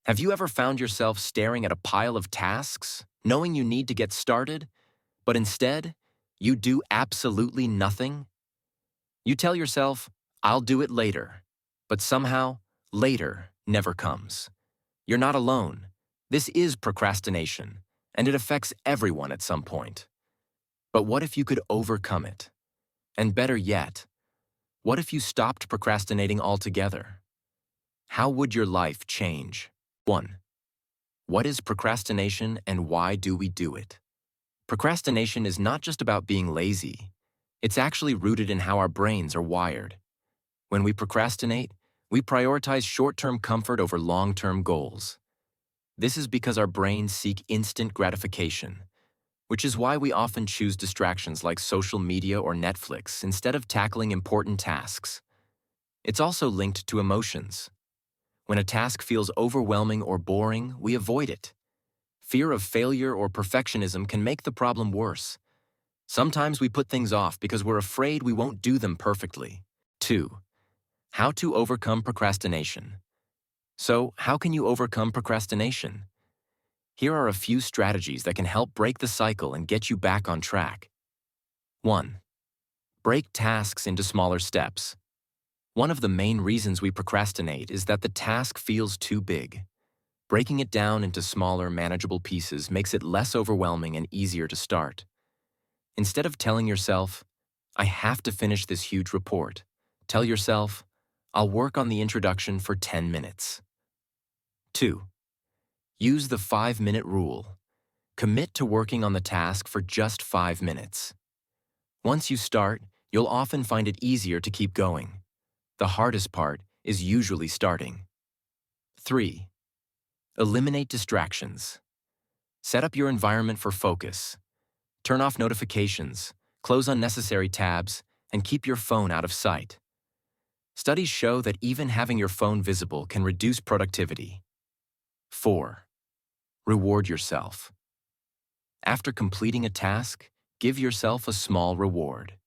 Have you ever found yourself staring at a pile of tasks, knowing you need to get started, but instead, you do absolutely nothing? You tell yourself, I'll do it later, but somehow, later never comes. You're not alone. This is procrastination, and it affects everyone at some point. But what if you could overcome it? And better yet, what if you stopped procrastinating altogether? How would your life change? 1. What is procrastination and why do we do it? Procrastination is not just about being lazy. It's actually rooted in how our brains are wired. When we procrastinate, we prioritize short-term comfort over long-term goals. This is because our brains seek instant gratification, which is why we often choose distractions like social media or Netflix instead of tackling important tasks. It's also linked to emotions. When a task feels overwhelming or boring, we avoid it. Fear of failure or perfectionism can make the problem worse. Sometimes we put things off because we're afraid we won't do them perfectly. 2. How to overcome procrastination. So, how can you overcome procrastination? Here are a few strategies that can help break the cycle and get you back on track. 1. Break tasks into smaller steps. One of the main reasons we procrastinate is that the task feels too big. Breaking it down into smaller, manageable pieces makes it less overwhelming and easier to start. Instead of telling yourself, I have to finish this huge report, tell yourself, I'll work on the introduction for 10 minutes. 2. Use the 5-minute rule. Commit to working on the task for just 5 minutes. Once you start, you'll often find it easier to keep going. The hardest part is usually starting. 3. Eliminate distractions. Set up your environment for focus. Turn off notifications, close unnecessary tabs, and keep your phone out of sight. Studies show that even having your phone visible can reduce productivity. 4. Reward yourself. After completing a task, give yourself a small reward.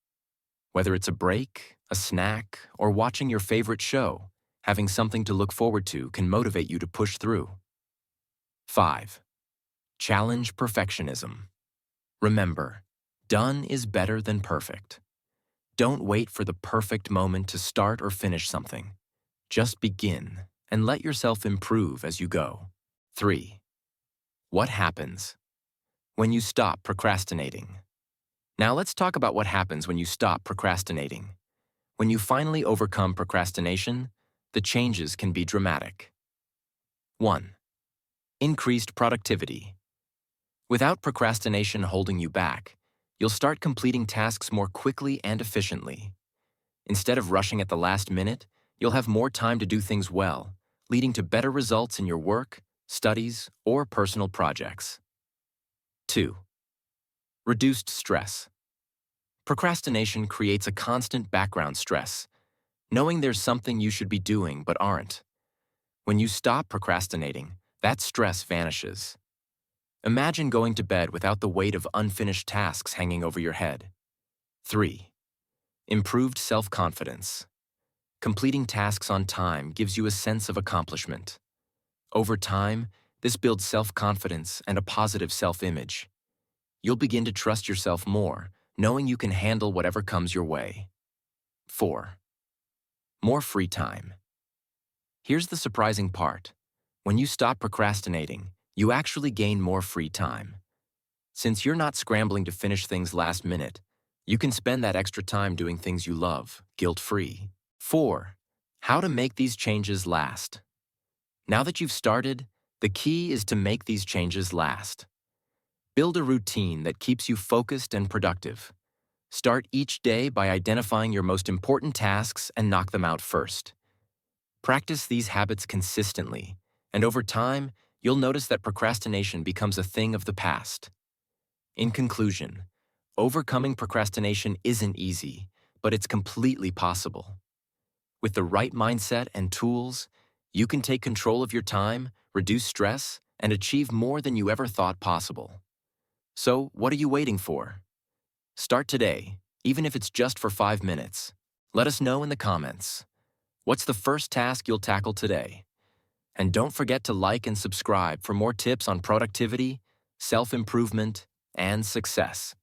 Whether it's a break, a snack, or watching your favorite show, having something to look forward to can motivate you to push through. 5. Challenge perfectionism. Remember, done is better than perfect. Don't wait for the perfect moment to start or finish something. Just begin and let yourself improve as you go. 3. What happens when you stop procrastinating? Now let's talk about what happens when you stop procrastinating. When you finally overcome procrastination, the changes can be dramatic. 1. Increased productivity. Without procrastination holding you back, you'll start completing tasks more quickly and efficiently. Instead of rushing at the last minute, you'll have more time to do things well, leading to better results in your work, studies, or personal projects. 2. Reduced stress. Procrastination creates a constant background stress, knowing there's something you should be doing but aren't. When you stop procrastinating, that stress vanishes. Imagine going to bed without the weight of unfinished tasks hanging over your head. 3. Improved self-confidence. Completing tasks on time gives you a sense of accomplishment. Over time, this builds self-confidence and a positive self-image. You'll begin to trust yourself more, knowing you can handle whatever comes your way. 4. More free time. Here's the surprising part. When you stop procrastinating, you actually gain more free time. Since you're not scrambling to finish things last minute, you can spend that extra time doing things you love, guilt-free. 4. How to make these changes last. Now that you've started, the key is to make these changes last. Build a routine that keeps you focused and productive. Start each day by identifying your most important tasks and knock them out first. Practice these habits consistently, and over time, you'll notice that procrastination becomes a thing of the past. In conclusion, overcoming procrastination isn't easy, but it's completely possible. With the right mindset and tools, you can take control of your time, reduce stress, and achieve more than you ever thought possible. So, what are you waiting for? Start today, even if it's just for 5 minutes. Let us know in the comments. What's the first task you'll tackle today? And don't forget to like and subscribe for more tips on productivity, self-improvement, and success.